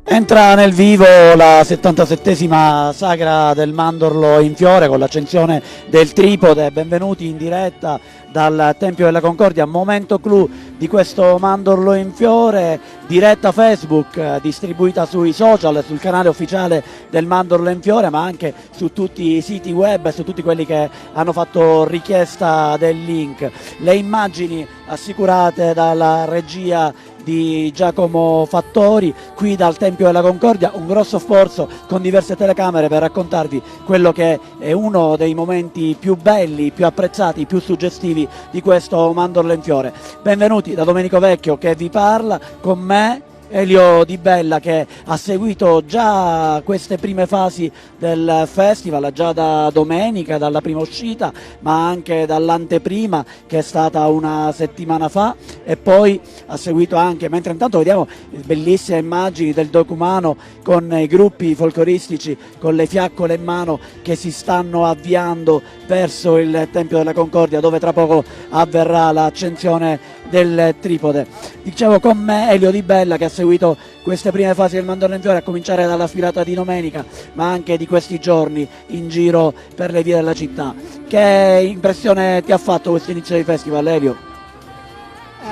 Entra nel vivo la 77esima sagra del Mandorlo in fiore con l'accensione del tripode. Benvenuti in diretta dal Tempio della Concordia, momento clou di questo Mandorlo in fiore, diretta Facebook distribuita sui social, sul canale ufficiale del Mandorlo in fiore, ma anche su tutti i siti web e su tutti quelli che hanno fatto richiesta del link. Le immagini assicurate dalla regia di Giacomo Fattori qui dal Tempio della Concordia, un grosso sforzo con diverse telecamere per raccontarvi quello che è uno dei momenti più belli, più apprezzati, più suggestivi di questo Mandorlo in fiore. Benvenuti da Domenico Vecchio che vi parla, con me Elio Di Bella che ha seguito già queste prime fasi del festival, già da domenica, dalla prima uscita, ma anche dall'anteprima che è stata una settimana fa, e poi ha seguito anche, mentre intanto vediamo bellissime immagini del documano con i gruppi folcloristici con le fiaccole in mano che si stanno avviando verso il Tempio della Concordia, dove tra poco avverrà l'accensione del tripode. Dicevo, con me Elio Di Bella che ha seguito queste prime fasi del Mandorlo in fiore, a cominciare dalla sfilata di domenica, ma anche di questi giorni in giro per le vie della città. Che impressione ti ha fatto questo inizio di festival, Elio?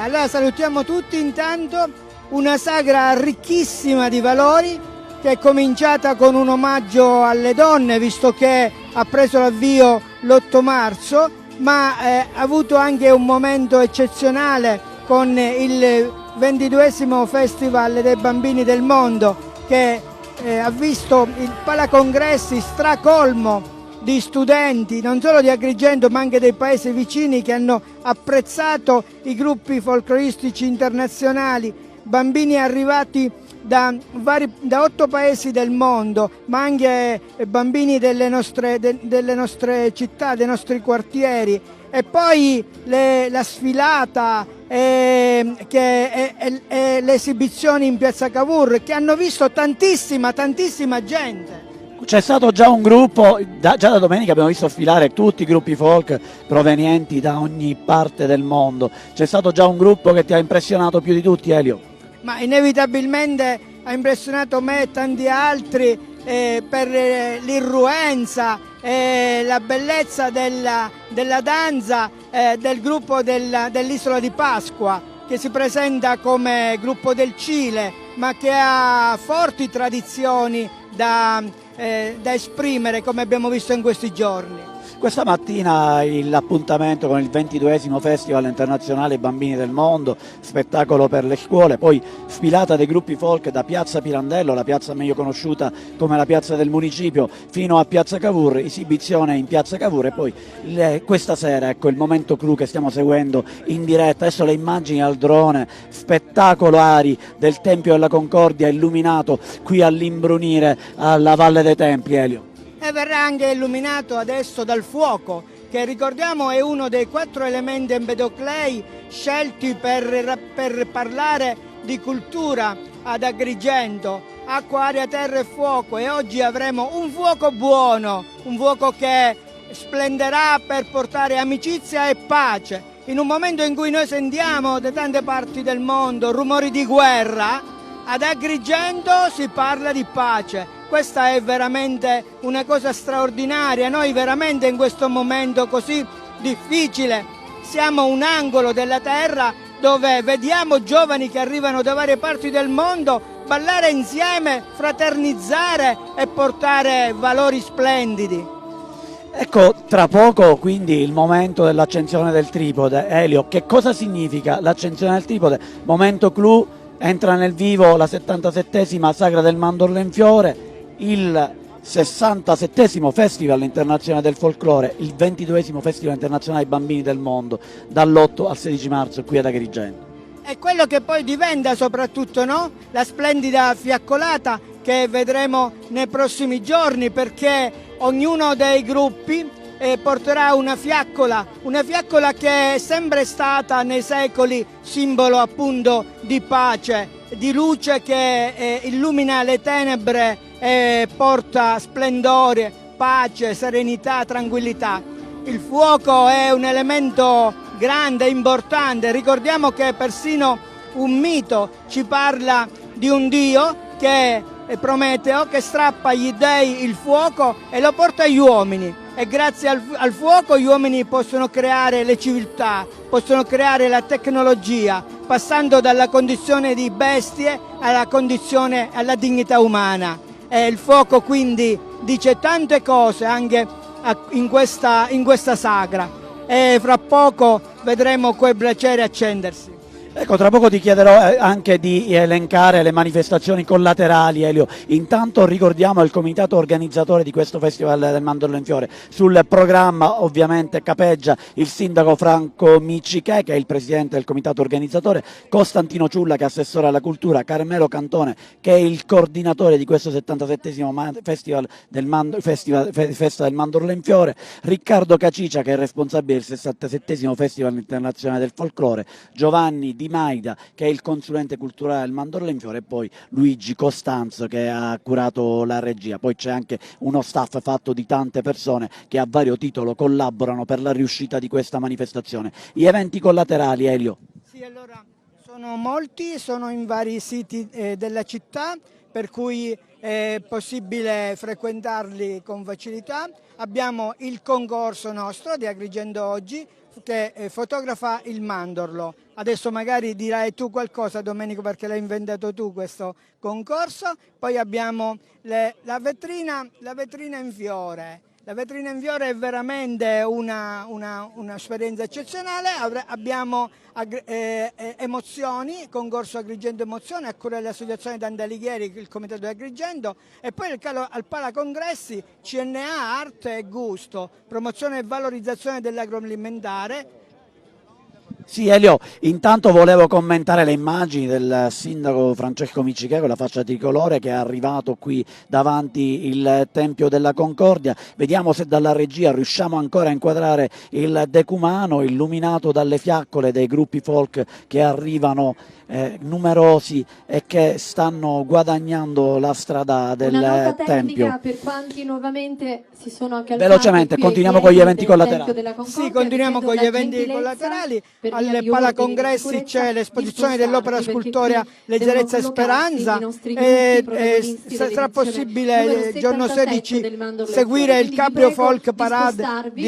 Allora salutiamo tutti. Intanto una sagra ricchissima di valori che è cominciata con un omaggio alle donne, visto che ha preso l'avvio l'8 marzo, ma ha avuto anche un momento eccezionale con il 22esimo Festival dei Bambini del Mondo, che ha visto il palacongressi stracolmo di studenti, non solo di Agrigento ma anche dei paesi vicini, che hanno apprezzato i gruppi folcloristici internazionali, bambini arrivati da 8 paesi del mondo, ma anche bambini delle nostre città, dei nostri quartieri, e poi la sfilata e le esibizioni in Piazza Cavour, che hanno visto tantissima gente. C'è stato già un gruppo, già da domenica abbiamo visto sfilare tutti i gruppi folk provenienti da ogni parte del mondo. C'è stato già un gruppo che ti ha impressionato più di tutti, Elio? Ma inevitabilmente ha impressionato me e tanti altri per l'irruenza e la bellezza della danza del gruppo dell'Isola di Pasqua, che si presenta come gruppo del Cile, ma che ha forti tradizioni da esprimere, come abbiamo visto in questi giorni. Questa mattina l'appuntamento con il 22esimo Festival Internazionale Bambini del Mondo, spettacolo per le scuole, poi sfilata dei gruppi folk da Piazza Pirandello, la piazza meglio conosciuta come la piazza del municipio, fino a Piazza Cavour, esibizione in Piazza Cavour, e poi questa sera, ecco, il momento clou che stiamo seguendo in diretta. Adesso le immagini al drone spettacolari del Tempio della Concordia illuminato qui all'imbrunire alla Valle dei Templi, Elio. E verrà anche illuminato adesso dal fuoco, che ricordiamo è uno dei 4 elementi empedoclei scelti per parlare di cultura ad Agrigento: acqua, aria, terra e fuoco. E oggi avremo un fuoco buono, un fuoco che splenderà per portare amicizia e pace. In un momento in cui noi sentiamo da tante parti del mondo rumori di guerra, ad Agrigento si parla di pace. Questa è veramente una cosa straordinaria. Noi veramente in questo momento così difficile siamo un angolo della terra dove vediamo giovani che arrivano da varie parti del mondo ballare insieme, fraternizzare e portare valori splendidi. Ecco, tra poco quindi il momento dell'accensione del tripode. Elio, che cosa significa l'accensione del tripode? Momento clou, entra nel vivo la 77esima sagra del Mandorlo in fiore, il 67esimo Festival Internazionale del Folklore, il 22esimo Festival Internazionale dei Bambini del Mondo, dall'8 al 16 marzo qui ad Agrigento. È quello che poi diventa soprattutto, no? La splendida fiaccolata che vedremo nei prossimi giorni, perché ognuno dei gruppi porterà una fiaccola che è sempre stata nei secoli simbolo appunto di pace, di luce che illumina le tenebre e porta splendore, pace, serenità, tranquillità. Il fuoco è un elemento grande, importante. Ricordiamo che persino un mito ci parla di un dio che è Prometeo, che strappa agli dei il fuoco e lo porta agli uomini, e grazie al fuoco gli uomini possono creare le civiltà, possono creare la tecnologia, passando dalla condizione di bestie alla condizione, alla dignità umana. E il fuoco quindi dice tante cose anche in questa sagra, e fra poco vedremo quel braciere accendersi. Ecco, tra poco ti chiederò anche di elencare le manifestazioni collaterali, Elio. Intanto ricordiamo il comitato organizzatore di questo Festival del Mandorlo in Fiore. Sul programma ovviamente capeggia il sindaco Franco Miccichè, che è il presidente del comitato organizzatore, Costantino Ciulla, che è assessore alla cultura, Carmelo Cantone, che è il coordinatore di questo 77esimo Festival del Mandorlo in Fiore, Riccardo Cacicia, che è responsabile del 67esimo Festival internazionale del folklore, Giovanni Di Maida, che è il consulente culturale del Mandorlo in Fiore, e poi Luigi Costanzo, che ha curato la regia. Poi c'è anche uno staff fatto di tante persone che a vario titolo collaborano per la riuscita di questa manifestazione. Gli eventi collaterali, Elio? Sì, allora, sono molti, sono in vari siti della città, per cui è possibile frequentarli con facilità. Abbiamo il concorso nostro di Agrigento Oggi, che fotografa il mandorlo. Adesso magari dirai tu qualcosa, Domenico, perché l'hai inventato tu questo concorso. Poi abbiamo la vetrina in fiore. La vetrina in fiore è veramente un'esperienza eccezionale. Abbiamo Emozioni, concorso Agrigento Emozioni, a cura dell'Associazione Dante Alighieri, il Comitato di Agrigento, e poi al Palacongressi CNA Arte e Gusto, promozione e valorizzazione dell'agroalimentare. Sì, Elio, intanto volevo commentare le immagini del sindaco Francesco Miccichè con la faccia tricolore, che è arrivato qui davanti il Tempio della Concordia. Vediamo se dalla regia riusciamo ancora a inquadrare il decumano illuminato dalle fiaccole dei gruppi folk che arrivano numerosi e che stanno guadagnando la strada del Una nota Tempio. tecnica per quanti nuovamente si sono accalcati. Velocemente, qui continuiamo ai con gli piedi eventi del collaterali. Tempio della Concordia, Sì, continuiamo chiedo con gli la eventi gentilezza collaterali. per via Al di ordini di Palacongressi sicurezza c'è l'esposizione di dell'opera spostarvi, perché scultorea qui Leggerezza e devono collocarsi Speranza, i nostri gruppi protagonisti sarà dell'edizione possibile numero il giorno 77 16 del Mandorlo in seguire Fiore. il Quindi vi Cabrio prego Folk di Parade spostarvi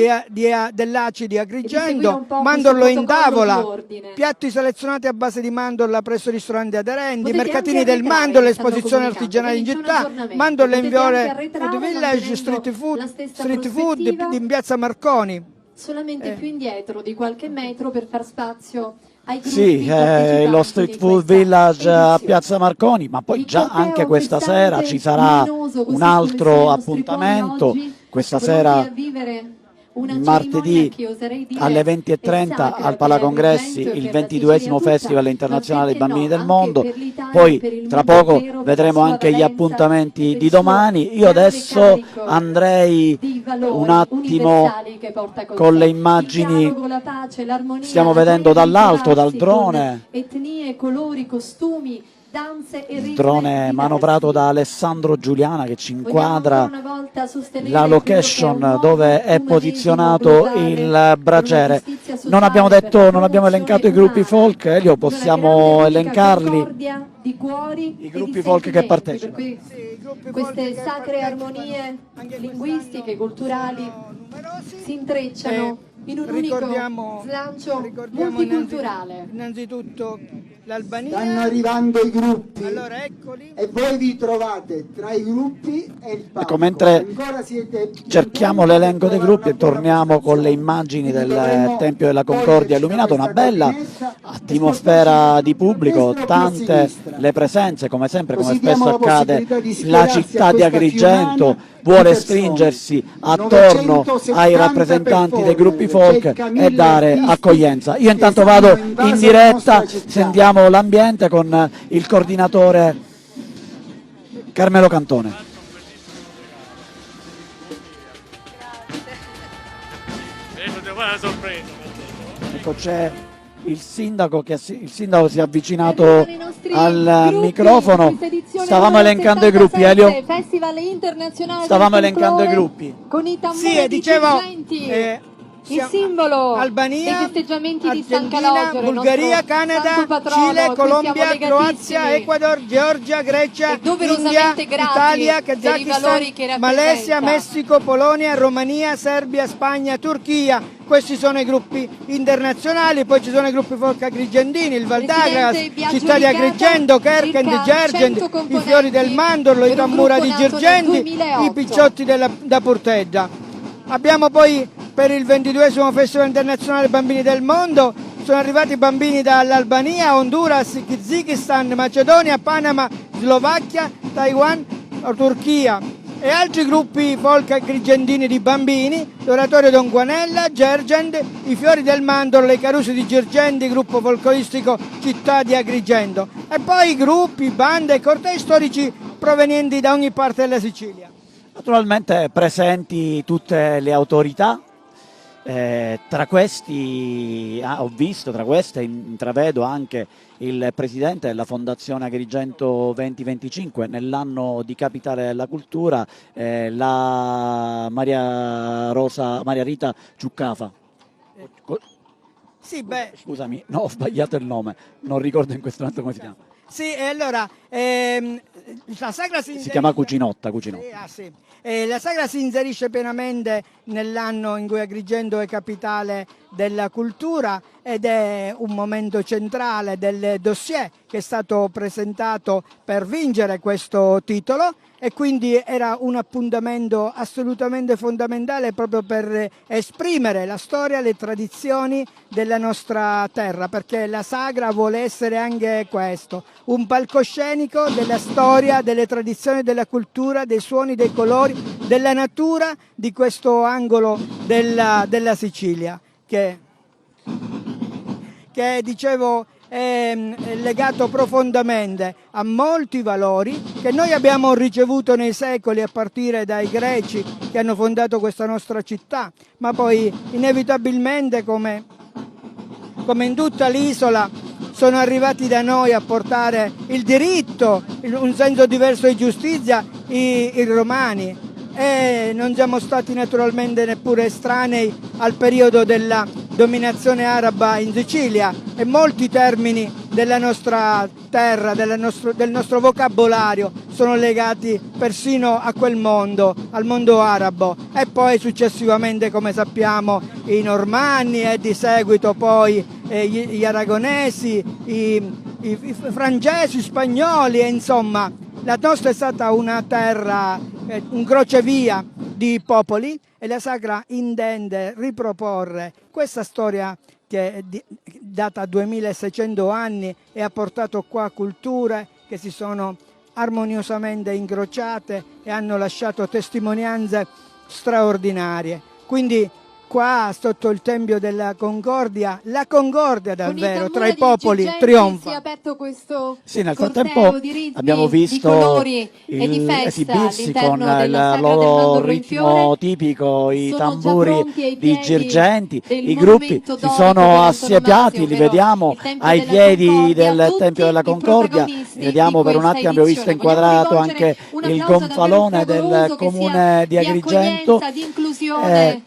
dell'ACI di e di seguire Agrigento, un po' mandorlo questo in protocollo di tavola, ordine. piatti selezionati a base di mandorla presso ristoranti aderenti, Potete mercatini anche del arretrare, mandorlo, stanno esposizioni comunicando, artigianali in quindi c'è un città, aggiornamento. mandorle in Potete anche fiore, arretrare food village, mantenendo street food, la stessa street food prospettiva. in piazza Marconi. Solamente più indietro di qualche metro per far spazio ai gruppi Sì, partecipanti lo di Street Food questa Village a edizione. Piazza Marconi, ma poi Il già corteo anche questa festante, sera ci sarà luminoso, così un come sono altro i nostri appuntamento, cuori oggi, questa pronti sera a vivere una martedì cerimonia che oserei dire alle è 20:30 sacra al per Palacongressi, Agrigento e il per la 22esimo Sicilia tutta, Festival internazionale dei ma bambini perché del no, mondo. anche per l'Italia, Poi per il tra mondo poco intero, per la vedremo sua anche gli valenza e appuntamenti per di il suo domani. Io grande adesso carico andrei di un valori attimo universali che porta con le sé. immagini. Il dialogo, la pace, l'armonia, Stiamo la vedendo gioia di dall'alto, dal ritrovarsi con drone, etnie, colori, costumi, danze e il ritmi drone manovrato da diversi. Alessandro Giuliana, che ci Vogliamo inquadra ancora una volta sostenere la quello che è un location nuovo dove è umanesimo posizionato globale il per una braciere. giustizia Non abbiamo sociale, per detto, la non abbiamo elencato i gruppi promozione folk, Elio, umana di una possiamo grande, unica elencarli, concordia di cuori i e gruppi di folk che sentimenti, partecipano. per cui Sì, i gruppi queste folk che sacre partecipano armonie anche linguistiche, quest'anno culturali sono numerosi. si intrecciano in un unico slancio ricordiamo multiculturale. innanzitutto l'Albania. Stanno arrivando i gruppi, Allora eccoli. e voi vi trovate tra i gruppi e il palco. Ecco, mentre Ancora siete cerchiamo l'elenco dei gruppi e torniamo con le immagini del Tempio della Concordia illuminato, una bella atmosfera di pubblico, tante le presenze, come sempre, come spesso accade, la città di Agrigento vuole stringersi attorno ai rappresentanti dei gruppi folk e dare accoglienza. Io intanto vado in diretta, sentiamo l'ambiente con il coordinatore Carmelo Cantone. Ecco, c'è il sindaco si è avvicinato al microfono. Stavamo elencando i gruppi, Elio. Festival internazionale Stavamo del elencando i folklore gruppi. con i tamburi Sì, di dicevo, Girgenti. il simbolo Albania, dei festeggiamenti di San Argentina, Calogero, Bulgaria, il nostro Canada, santo patrono, Cile, a cui Colombia, siamo Croazia, legatissimi. Ecuador, Georgia, Grecia, E doverosamente India, grati Italia, per i Kazakistan, valori che rappresenta. Malesia, Messico, Polonia, Romania, Serbia, Spagna, Turchia. Questi sono i gruppi internazionali, poi ci sono i gruppi folk agrigentini, il Valdagras, Presidente Biagio Città di Licata, Agrigento, Kerkend, circa Gergent, 100 i componenti Fiori del Mandorlo, i per un Tammura gruppo di nato nel Girgenti, 2008. i Picciotti da Purteggia. Abbiamo poi per il 22esimo Festival Internazionale Bambini del Mondo sono arrivati bambini dall'Albania, Honduras, Kyrgyzstan, Macedonia, Panama, Slovacchia, Taiwan, Turchia e altri gruppi folk agrigentini di bambini, l'Oratorio Don Guanella, Gergent, i Fiori del Mandorlo, i Carusi di Girgenti, gruppo folcloristico Città di Agrigento e poi gruppi, bande e cortei storici provenienti da ogni parte della Sicilia. Naturalmente presenti tutte le autorità, tra questi ho visto, tra queste intravedo anche il presidente della Fondazione Agrigento 2025 nell'anno di Capitale della Cultura, la Maria Rita Ciuccafa. Sì, Scusami, no, ho sbagliato il nome, non ricordo in questo momento come si chiama. Sì, e allora la sagra Si chiama Cucinotta. sì. La sagra si inserisce pienamente nell'anno in cui Agrigento è capitale della cultura ed è un momento centrale del dossier che è stato presentato per vincere questo titolo e quindi era un appuntamento assolutamente fondamentale proprio per esprimere la storia, le tradizioni della nostra terra, perché la sagra vuole essere anche questo, un palcoscenico della storia, delle tradizioni, della cultura, dei suoni, dei colori, della natura di questo angolo della Sicilia che dicevo è legato profondamente a molti valori che noi abbiamo ricevuto nei secoli a partire dai greci che hanno fondato questa nostra città, ma poi inevitabilmente come in tutta l'isola sono arrivati da noi a portare il diritto, un senso diverso di giustizia, i romani. E non siamo stati naturalmente neppure estranei al periodo della dominazione araba in Sicilia e molti termini della nostra terra, del nostro vocabolario sono legati persino a quel mondo, al mondo arabo e poi successivamente, come sappiamo, i normanni e di seguito poi gli aragonesi, i francesi, spagnoli e insomma la nostra è stata una terra, un crocevia di popoli e la sagra intende riproporre questa storia che è data 2600 anni e ha portato qua culture che si sono armoniosamente incrociate e hanno lasciato testimonianze straordinarie. Quindi qua sotto il Tempio della Concordia, la concordia davvero tra i popoli trionfa. Si è aperto questo nel corteo frattempo di ritmi, abbiamo visto di colori e di festa esibirsi con all'interno della il sagra del loro Mandorlo in ritmo fiore. tipico, i Sono già tamburi pronti ai di piedi Girgenti, del i gruppi monumento si dorico sono per assiepiati, antonomasia, li ovvero vediamo il Tempio ai della piedi Concordia, del tutti Tempio della i Concordia, protagonisti vediamo di per un questa attimo, abbiamo visto edizione. Vogliamo inquadrato rivolgere anche un il applauso gonfalone davvero del caloroso che comune sia di Agrigento accoglienza, di inclusione.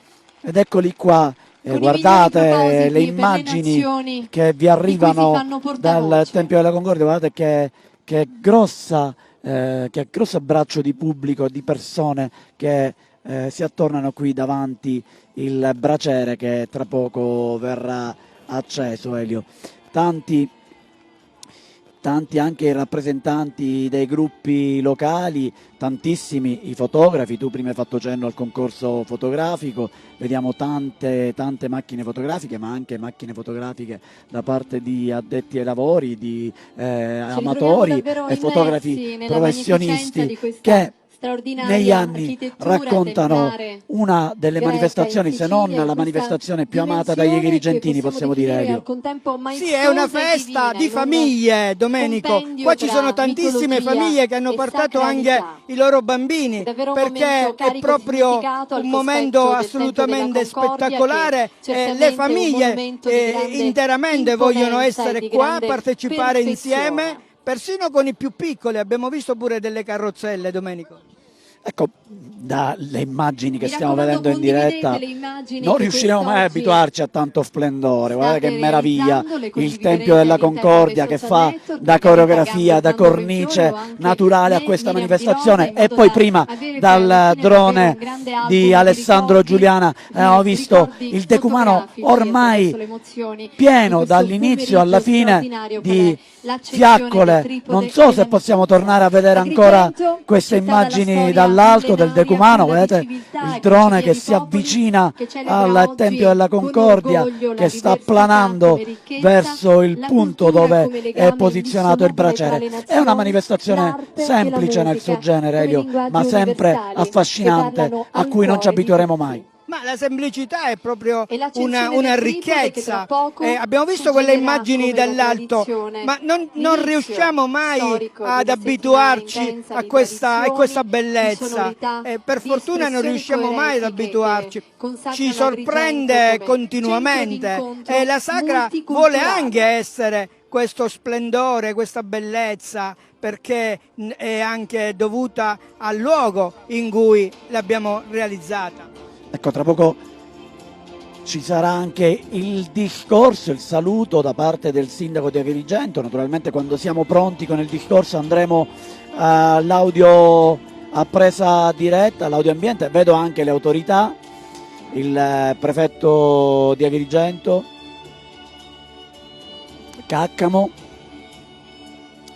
ed eccoli qua. Con i Guardate migliori propositi le per immagini nazioni che vi di cui si arrivano fanno dal portavoce. Tempio della Concordia, guardate che grosso braccio di pubblico, di persone che si attornano qui davanti il braciere che tra poco verrà acceso, Elio. Tanti anche i rappresentanti dei gruppi locali, tantissimi i fotografi, tu prima hai fatto cenno al concorso fotografico, vediamo tante macchine fotografiche, ma anche macchine fotografiche da parte di addetti ai lavori, di amatori e fotografi professionisti che negli anni raccontano una delle manifestazioni, se non la manifestazione più amata dagli agrigentini, possiamo dire, Elio. Sì, è una festa di famiglie, Domenico. Qua ci sono tantissime famiglie che hanno portato anche i loro bambini, perché è proprio un momento assolutamente spettacolare. Le famiglie interamente vogliono essere qua, partecipare insieme, persino con i più piccoli. Abbiamo visto pure delle carrozzelle, Domenico. Ecco, dalle immagini che Mi stiamo raccomando, vedendo in diretta condividete le immagini non che riusciremo mai a quest'oggi abituarci a tanto splendore. Guardate che state meraviglia, realizzando, le il condividerete Tempio della all'interno Concordia dei che social fa network, da magari coreografia, taggando da il Mandorlo in Fiore cornice o anche naturale a me, questa Miriam Di Rosa, manifestazione. in E modo poi da prima avere poi dal alla fine davvero drone un grande album di di Alessandro ricordi, Giuliana abbiamo visto ricordi il decumano fotografici ormai attraverso le emozioni di pieno questo dall'inizio alla pomeriggio fine straordinario qual è di l'accensione del fiaccole. tripode Non so della se possiamo missione. tornare a vedere ancora Agrigento, queste città dalla immagini storia dall'alto del millenaria, decumano. culla di Vedete civiltà il e drone crocevia che di si popoli, avvicina che celebra al oggi Tempio della con Concordia, orgoglio la che sta diversità planando come ricchezza, verso il la punto cultura dove come è legame posizionato il indissolubile tra braciere. le È una nazioni, manifestazione l'arte e la semplice nel suo musica genere, come Elio, ma linguaggi sempre universali che affascinante, parlano a al cui non ci cuore di abitueremo tutti. mai. Ma la semplicità è proprio E l'accensione una del tripode che tra ricchezza. poco Abbiamo visto quelle suggerirà immagini come la dall'alto, tradizione, ma non l'inizio riusciamo mai storico di ad una settimana abituarci intensa a di questa tradizioni, di bellezza. sonorità, Per di fortuna non espressioni riusciamo mai ad coerenti abituarci. che consacrano Ci Agrigento sorprende come centro continuamente d'incontro e la Sagra vuole multiculturale. anche essere questo splendore, questa bellezza, perché è anche dovuta al luogo in cui l'abbiamo realizzata. Ecco, tra poco ci sarà anche il discorso, il saluto da parte del sindaco di Agrigento. Naturalmente quando siamo pronti con il discorso andremo all'audio a presa diretta, all'audio ambiente. Vedo anche le autorità, il prefetto di Agrigento, Caccamo,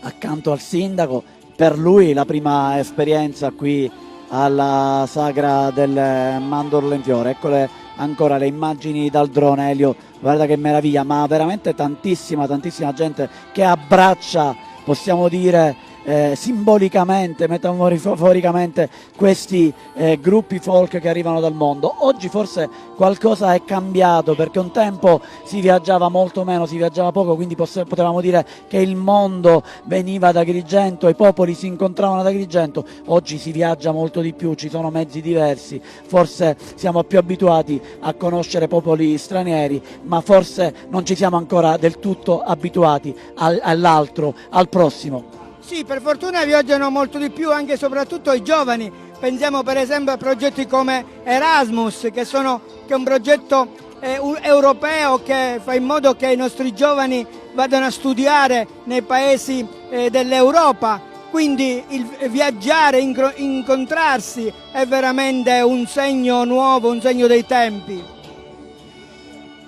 accanto al sindaco. Per lui la prima esperienza qui alla Sagra del Mandorlo in Fiore. Eccole ancora le immagini dal drone, Elio, guarda che meraviglia, ma veramente tantissima gente che abbraccia, possiamo dire simbolicamente, metaforicamente questi gruppi folk che arrivano dal mondo. Oggi forse qualcosa è cambiato, perché un tempo si viaggiava molto meno, si viaggiava poco, quindi potevamo dire che il mondo veniva ad Agrigento, i popoli si incontravano ad Agrigento. Oggi si viaggia molto di più, ci sono mezzi diversi, forse siamo più abituati a conoscere popoli stranieri, ma forse non ci siamo ancora del tutto abituati all'altro, al prossimo. Sì, per fortuna viaggiano molto di più anche e soprattutto i giovani. Pensiamo per esempio a progetti come Erasmus, che è un progetto europeo che fa in modo che i nostri giovani vadano a studiare nei paesi dell'Europa. Quindi il viaggiare, incontrarsi è veramente un segno nuovo, un segno dei tempi.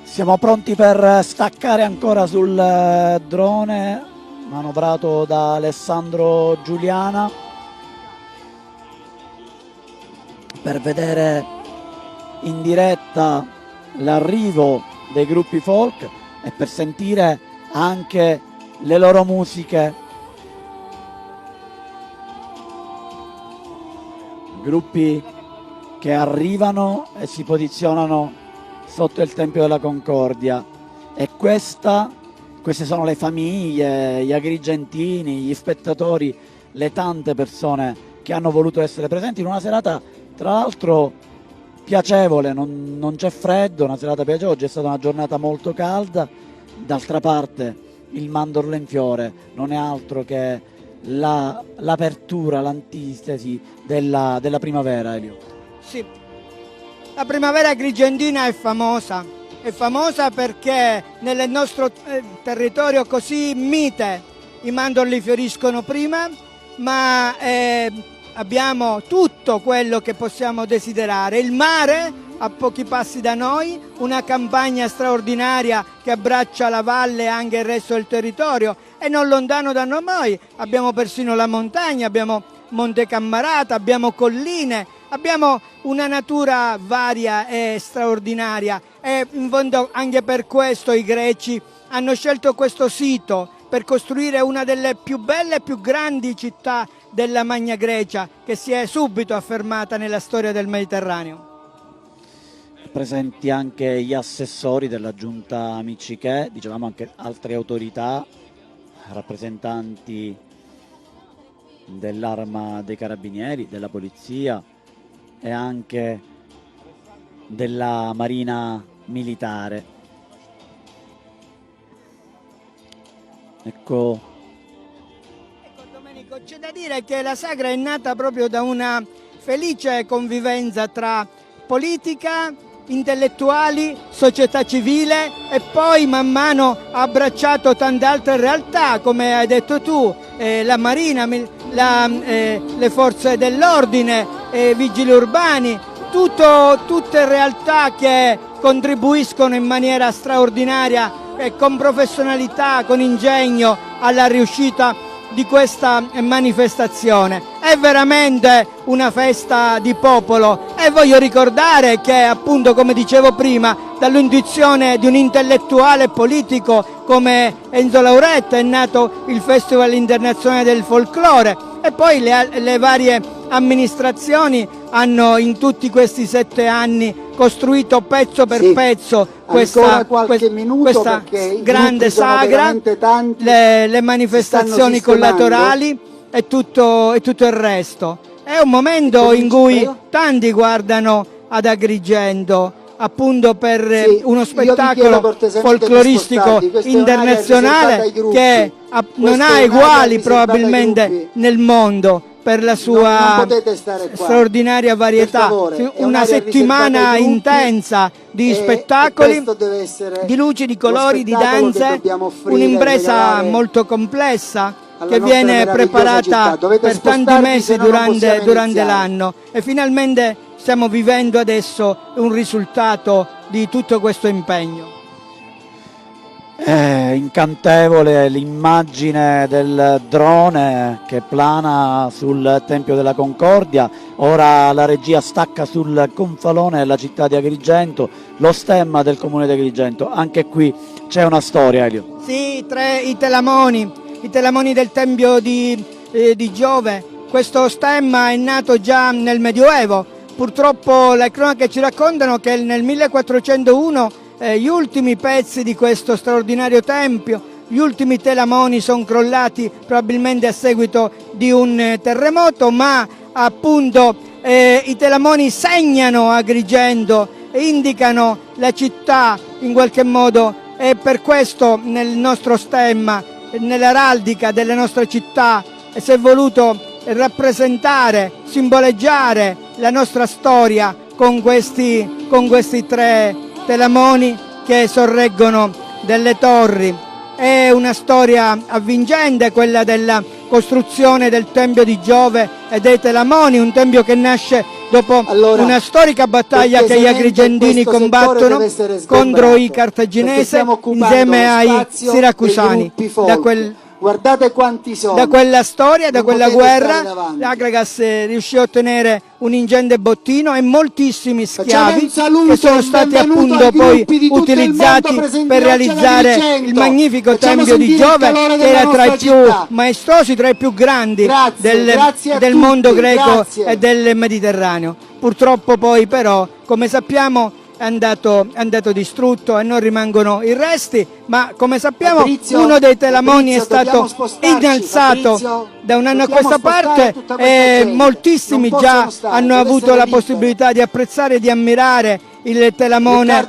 Siamo pronti per staccare ancora sul drone manovrato da Alessandro Giuliana per vedere in diretta l'arrivo dei gruppi folk e per sentire anche le loro musiche. Gruppi che arrivano e si posizionano sotto il Tempio della Concordia, e queste sono le famiglie, gli agrigentini, gli spettatori, le tante persone che hanno voluto essere presenti in una serata tra l'altro piacevole, non c'è freddo, una serata piacevole. Oggi è stata una giornata molto calda. D'altra parte il Mandorlo in Fiore non è altro che l'apertura, l'antitesi della primavera, Elio. Sì, la primavera agrigentina è famosa perché nel nostro territorio così mite i mandorli fioriscono prima, ma abbiamo tutto quello che possiamo desiderare. Il mare a pochi passi da noi, una campagna straordinaria che abbraccia la valle e anche il resto del territorio, e non lontano da noi abbiamo persino la montagna, abbiamo Monte Cammarata, abbiamo colline, abbiamo una natura varia e straordinaria, e in fondo anche per questo i greci hanno scelto questo sito per costruire una delle più belle e più grandi città della Magna Grecia, che si è subito affermata nella storia del Mediterraneo. Presenti anche gli assessori della giunta Miccichè, dicevamo anche altre autorità, rappresentanti dell'Arma dei Carabinieri, della Polizia e anche della Marina Militare. Ecco Domenico, c'è da dire che la Sagra è nata proprio da una felice convivenza tra politica, intellettuali, società civile e poi man mano ha abbracciato tante altre realtà, come hai detto tu, la Marina, le forze dell'ordine, vigili urbani, tutte realtà che contribuiscono in maniera straordinaria e con professionalità, con ingegno alla riuscita di questa manifestazione. È veramente una festa di popolo e voglio ricordare che, appunto, come dicevo prima, dall'intuizione di un intellettuale politico come Enzo Lauretto è nato il Festival Internazionale del Folklore e poi le varie amministrazioni hanno in tutti questi 7 anni costruito pezzo per pezzo questa grande sagra, le manifestazioni collaterali e tutto il resto. È un momento in cui tanti guardano ad Agrigento appunto per uno spettacolo folcloristico internazionale che non ha eguali probabilmente nel mondo per la sua straordinaria varietà. Una settimana intensa di spettacoli, di luci, di colori, di danze, un'impresa molto complessa che viene preparata per tanti mesi durante l'anno e finalmente stiamo vivendo adesso un risultato di tutto questo impegno. È incantevole l'immagine del drone che plana sul Tempio della Concordia. Ora la regia stacca sul gonfalone della città di Agrigento, lo stemma del comune di Agrigento. Anche qui c'è una storia, Elio. Sì, i telamoni del Tempio di Giove. Questo stemma è nato già nel Medioevo. Purtroppo le cronache ci raccontano che nel 1401 gli ultimi pezzi di questo straordinario tempio, gli ultimi telamoni sono crollati probabilmente a seguito di un terremoto, ma appunto i telamoni segnano Agrigento e indicano la città in qualche modo e per questo nel nostro stemma, nell'araldica delle nostre città si è voluto rappresentare, simboleggiare la nostra storia con questi 3 telamoni che sorreggono delle torri. È una storia avvincente quella della costruzione del Tempio di Giove e dei telamoni, un tempio che nasce dopo una storica battaglia che gli agrigentini combattono contro i cartaginesi insieme ai siracusani. Guardate quanti soldi. Da quella storia, da quella guerra, l'Agragas riuscì a ottenere un ingente bottino e moltissimi schiavi che sono stati appunto poi utilizzati per realizzare il magnifico Tempio di Giove, che era tra i più maestosi, tra i più grandi del mondo greco e del Mediterraneo. Purtroppo poi però, come sappiamo, è andato distrutto e non rimangono i resti, ma come sappiamo uno dei telamoni è stato innalzato da un anno a questa parte e moltissimi già hanno avuto la possibilità di apprezzare e di ammirare il telamone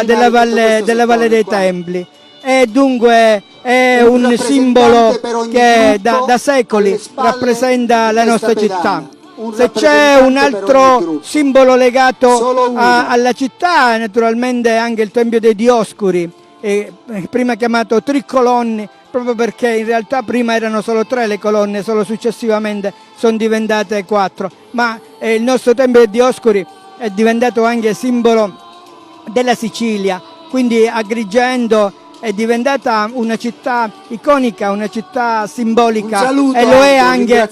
della Valle dei Templi. E dunque è un simbolo che da secoli rappresenta la nostra città. Se c'è un altro simbolo legato alla città, naturalmente anche il Tempio dei Dioscuri, prima chiamato Tricolonni, proprio perché in realtà prima erano solo 3 le colonne, solo successivamente sono diventate 4. Ma il nostro Tempio dei Dioscuri è diventato anche simbolo della Sicilia, quindi Agrigento è diventata una città iconica, una città simbolica e lo è anche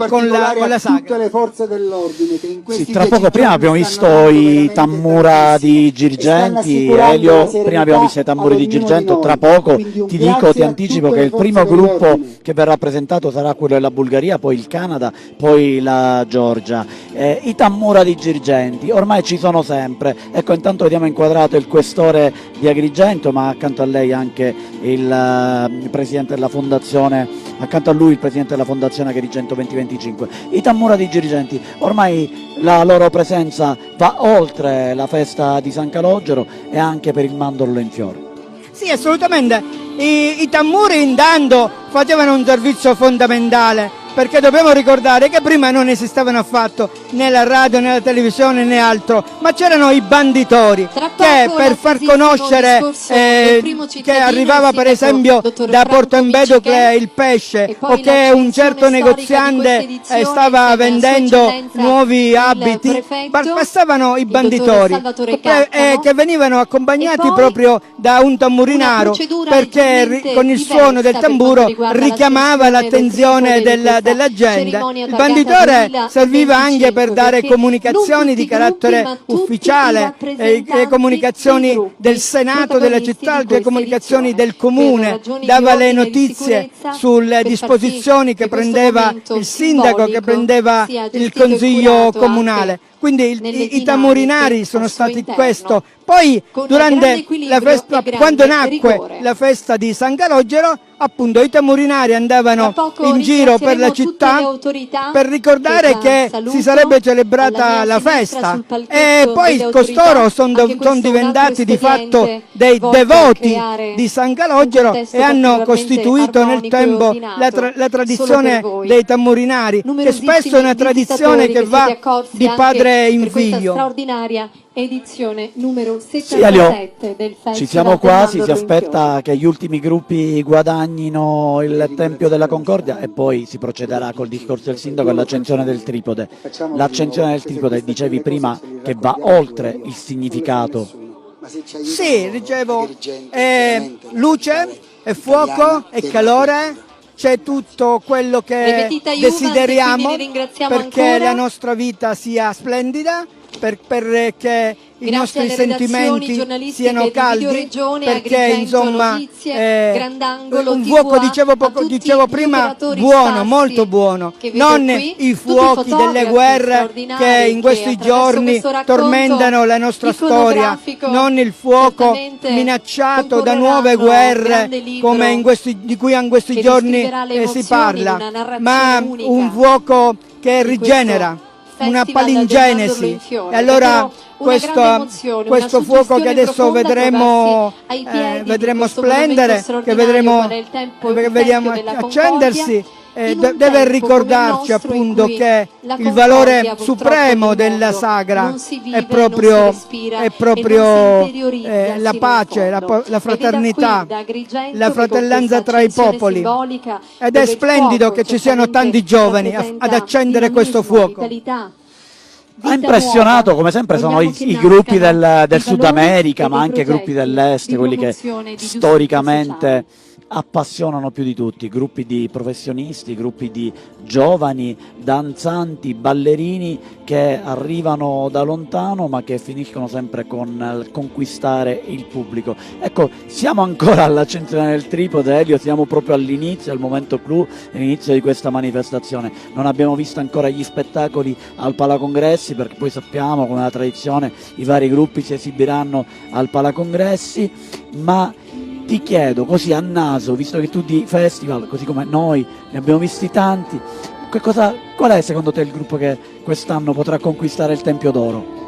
con la sagra. Tutte le forze dell'ordine che in questi tra poco prima abbiamo visto i Tammura di Girgenti, Elio, prima abbiamo visto i Tammuri di Girgento, tra poco ti anticipo che il primo gruppo che verrà presentato sarà quello della Bulgaria, poi il Canada, poi la Georgia. I Tammura di Girgenti ormai ci sono sempre. Ecco, intanto vediamo inquadrato il questore di Agrigento, ma accanto a lei anche il presidente della fondazione, accanto a lui il presidente della fondazione Agrigento 2025. I Tammura di Girgenti, ormai la loro presenza va oltre la festa di San Calogero e anche per il mandorlo in fiore. Sì, assolutamente. I Tammuri intanto facevano un servizio fondamentale perché dobbiamo ricordare che prima non esistevano affatto né la radio né la televisione né altro, ma c'erano i banditori che per far conoscere che arrivava per esempio da Porto Empedocle il pesce o che un certo negoziante stava vendendo nuovi abiti, passavano i banditori che venivano accompagnati proprio da un tamburinaro, perché con il suono del tamburo richiamava l'attenzione della gente. Il banditore serviva anche per dare comunicazioni di carattere ufficiale, le comunicazioni del Senato della città, le comunicazioni del comune, dava le notizie sulle disposizioni che prendeva il sindaco, che prendeva il consiglio comunale. Quindi i tamburinari sono stati questo. Poi durante la festa, quando nacque la festa di San Calogero, appunto i tamburinari andavano in giro per la città per ricordare che si sarebbe celebrata la festa, e poi costoro sono diventati di fatto dei devoti di San Calogero e hanno costituito nel tempo la tradizione dei tamburinari, che spesso è una tradizione che va di padre in figlio. Straordinaria edizione numero 77 Sì, Elio, del Festival ci siamo del quasi, si Mandorlo in aspetta Fiore. che gli ultimi gruppi guadagnino il Tempio della Concordia e poi si procederà col discorso del sindaco e l'accensione del tripode. L'accensione del tripode, dicevi prima, che va oltre il significato. Sì, dicevo, luce e fuoco e calore, c'è tutto quello che Ripetita Juventus, desideriamo quindi vi ringraziamo perché ancora. la nostra vita sia splendida, perché i Grazie nostri alle redazioni sentimenti giornalistiche siano di caldi, Videoregione, perché Agrigento insomma Notizie, Grandangolo, un fuoco, TVA, dicevo prima, operatori buono, sparsi molto buono, che vedo non qui, i tutti fuochi delle fotografi guerre straordinari che in questi attraverso giorni questo racconto tormentano la nostra storia, iconografico non il fuoco certamente minacciato da nuove concorreranno guerre grande libro come di cui in questi che giorni descriverà le si emozioni parla, in una narrazione ma unica un fuoco che di rigenera, questo una Festival del palingenesi. Mandorlo in Fiore. E allora Davvero una grande emozione, questo una fuoco che suggestione adesso profonda vedremo, trovarsi ai piedi di vedremo questo splendere, monumento che straordinario qual è il tempio vediamo della accendersi, Concordia, in un deve tempo ricordarci come il nostro in appunto cui che la il concordia, valore purtroppo, supremo nel della mondo sagra non si vive, è proprio, non si respira e non si interiorizza la sino pace, in fondo. la fraternità, E da Agrigento, la che con fratellanza questa tra i accensione popoli. simbolica, Ed è dove il splendido fuoco che ci siano certamente tanti giovani rappresenta ad accendere questo dinamismo, fuoco. vitalità. Ha impressionato, come sempre, sono i gruppi del Sud America, ma anche gruppi dell'Est, quelli che storicamente appassionano più di tutti, gruppi di professionisti, gruppi di giovani, danzanti, ballerini che arrivano da lontano ma che finiscono sempre con conquistare il pubblico. Ecco, siamo ancora all'accensione del tripode, Elio, siamo proprio all'inizio, al momento clou, all'inizio di questa manifestazione. Non abbiamo visto ancora gli spettacoli al Palacongressi, perché poi sappiamo, come la tradizione, i vari gruppi si esibiranno al Palacongressi, ma ti chiedo così a naso, visto che tu di festival, così come noi, ne abbiamo visti tanti, qual è secondo te il gruppo che quest'anno potrà conquistare il Tempio d'Oro?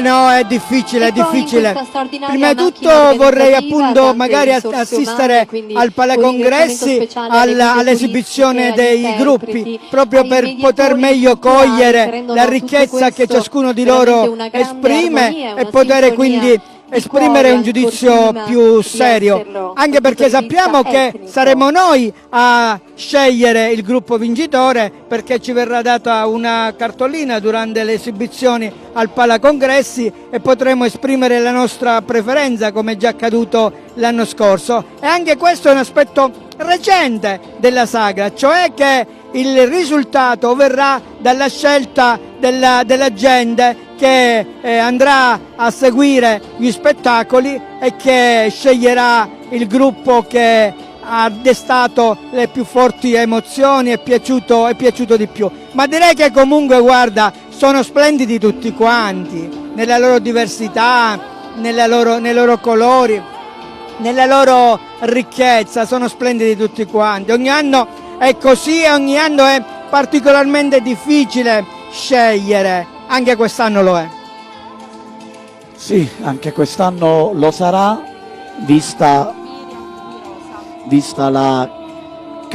No, è difficile, E è poi in difficile. questa straordinaria Prima di tutto macchina vorrei organizzativa, appunto tante magari risorse assistere umane, quindi al un Palacongressi, ringraziamento speciale alle guide all'esibizione turistiche, agli dei gruppi, interpreti, proprio ai per mediatori poter meglio culturali che cogliere rendono la tutto ricchezza che questo ciascuno di veramente loro una grande esprime armonia, e una poter sinfonia quindi di esprimere cuori, un giudizio ancor prima più di serio, esserlo anche dal perché punto di vista sappiamo che etnico. saremo noi a scegliere il gruppo vincitore, perché ci verrà data una cartolina durante le esibizioni al Palacongressi e potremo esprimere la nostra preferenza, come già accaduto l'anno scorso. E anche questo è un aspetto recente della sagra, cioè che il risultato verrà dalla scelta della gente che andrà a seguire gli spettacoli e che sceglierà il gruppo che ha destato le più forti emozioni, è piaciuto di più. Ma direi che comunque, guarda, sono splendidi tutti quanti, nella loro diversità, nei loro colori, nella loro ricchezza, sono splendidi tutti quanti. Ogni anno è così e ogni anno è particolarmente difficile scegliere, anche quest'anno lo è. Sì, anche quest'anno lo sarà, vista la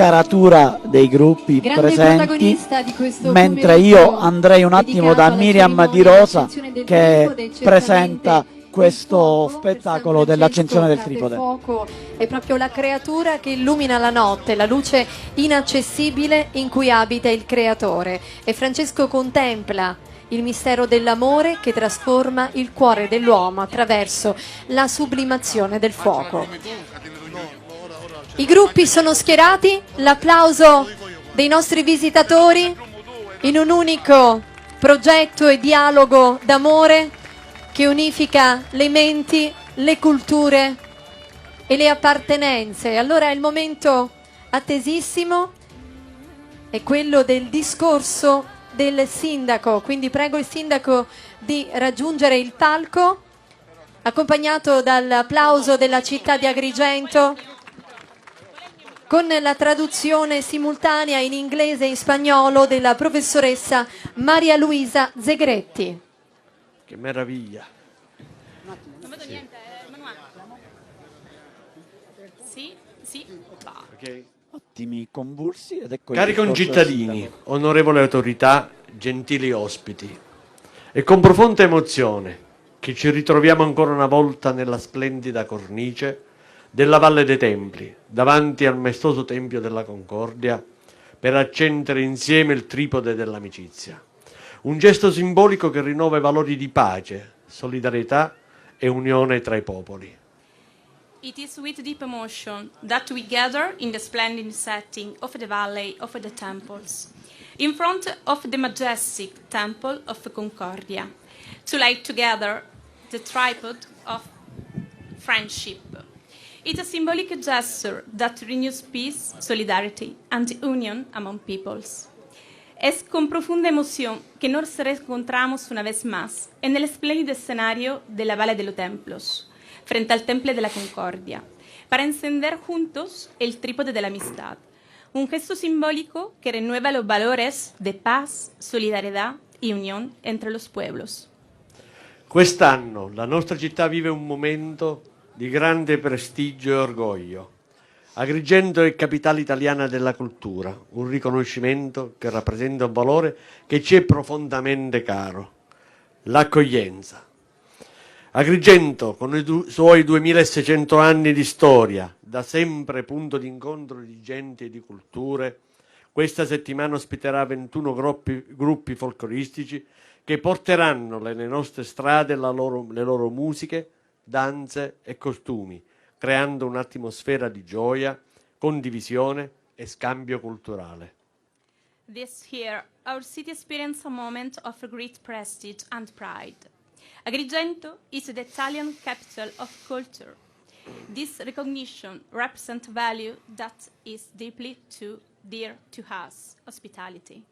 caratura dei gruppi Grande presenti, protagonista di questo mentre pomeriggio io andrei un attimo dedicato da alla Miriam cerimonia Di Rosa dell'accensione del che tripode, certamente presenta questo il fuoco per spettacolo San dell'accensione del Francesco tripode. Fuoco è proprio la creatura che illumina la notte, la luce inaccessibile in cui abita il Creatore. E Francesco contempla il mistero dell'amore che trasforma il cuore dell'uomo attraverso la sublimazione del fuoco. I gruppi sono schierati, l'applauso dei nostri visitatori in un unico progetto e dialogo d'amore che unifica le menti, le culture e le appartenenze. Allora il momento attesissimo è quello del discorso del sindaco, quindi prego il sindaco di raggiungere il palco, accompagnato dall'applauso della città di Agrigento, con la traduzione simultanea in inglese e in spagnolo della professoressa Maria Luisa Zegretti. Che meraviglia! Non vedo niente, Emanuele. Sì, sì, va. Okay. Attimi convulsi ed ecco il Cari discorso del concittadini, sindaco. onorevoli autorità, gentili ospiti, è con profonda emozione che ci ritroviamo ancora una volta nella splendida cornice della Valle dei Templi, davanti al maestoso Tempio della Concordia, per accendere insieme il tripode dell'amicizia. Un gesto simbolico che rinnova i valori di pace, solidarietà e unione tra i popoli. It is with deep emotion that we gather in the splendid setting of the Valley of the Temples, in front of the majestic Temple of Concordia, to light together the tripod of friendship. It's a symbolic gesture that renews peace, solidarity and union among peoples. Es con profunda emoción que nos reencontramos una vez más en el espléndido escenario de la Valle de los Templos, frente al Temple de la Concordia, para encender juntos el trípode de la amistad, un gesto simbólico que renueva los valores de paz, solidaridad y unión entre los pueblos. Quest'anno la nostra città vive un momento di grande prestigio e orgoglio. Agrigento è capitale italiana della cultura, un riconoscimento che rappresenta un valore che ci è profondamente caro, l'accoglienza. Agrigento, con i suoi 2600 anni di storia, da sempre punto d'incontro di gente e di culture, questa settimana ospiterà 21 gruppi folcloristici che porteranno nelle nostre strade le loro musiche, danze e costumi, creando un'atmosfera di gioia, condivisione e scambio culturale. This year, our city experienced a moment of great prestige and pride. Agrigento is the Italian capital of culture. This recognition represents a value that is deeply dear to us, hospitality.